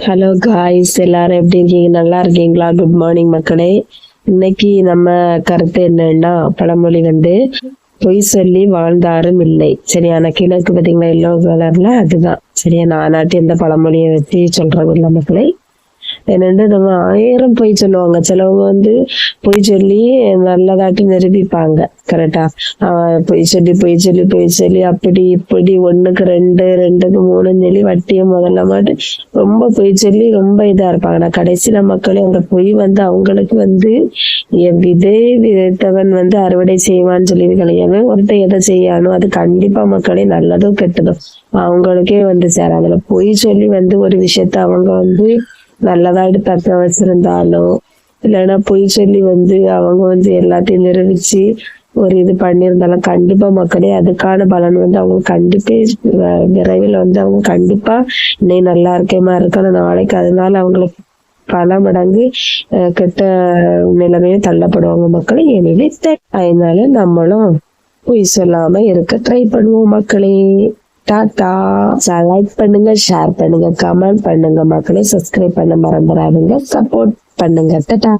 Hello guys, எல்லாரும் எப்படி இருக்கீங்க? நல்லா இருக்கீங்களா? குட் மார்னிங் மக்களே. இன்னைக்கு நம்ம கருத்து என்னன்னா, பழமொழி பொய் சொல்லி வாழ்ந்தாரும் இல்லை. சரியான கிழக்கு பார்த்தீங்களா, எல்லோ கலர்ல, அதுதான் சரியா. நானாட்டி எந்த பழமொழியை வச்சு சொல்றது இல்லை மக்களே. என்னண்டு நம்ம 1000 பொய் சொல்லுவாங்க. சிலவங்க பொய் சொல்லி நல்லதாட்டி நிரூபிப்பாங்க. கரெக்டா? பொய் சொல்லி அப்படி இப்படி 1க்கு 2 2க்கு 3 சொல்லி வட்டியை முதல்ல மாட்டு ரொம்ப பொய் சொல்லி ரொம்ப இதா இருப்பாங்க. நான் கடைசியில மக்களே அந்த பொய் அவங்களுக்கு விதை விதைத்தவன் அறுவடை செய்வான்னு சொல்லியிருக்கலையாமே. ஒருத்தன் எதை செய்யானோ அது கண்டிப்பா மக்களே நல்லதோ கெட்டதோ அவங்களுக்கே சேராதுல. பொய் சொல்லி ஒரு விஷயத்த அவங்க நல்லதாയിട്ട് தக்க வச்சிருந்தாலும், இல்லைன்னா பொய் சொல்லி அவங்க எல்லாத்தையும் நிரூபிச்சு ஒரு இது பண்ணியிருந்தாலும் கண்டிப்பா மக்களே அதுக்கான பலன் அவங்களுக்கு கண்டிப்பா விரைவில் அவங்க கண்டிப்பா இன்னைக்கு நல்லா இருக்கேமா இருக்கணும், நாளைக்கு அதனால அவங்களுக்கு பல மடங்கு கெட்ட நிலைமையும் தள்ளப்படுவாங்க மக்களே. எனவே அதனால நம்மளும் பொய் சொல்லாம இருக்க ட்ரை பண்ணுவோம் மக்களே. டாட்டா. லைக் பண்ணுங்க, ஷேர் பண்ணுங்க, கமெண்ட் பண்ணுங்க மக்களே. சப்ஸ்கிரைப் பண்ண மறந்துடாதீங்க. சப்போர்ட் பண்ணுங்க. டாட்டா.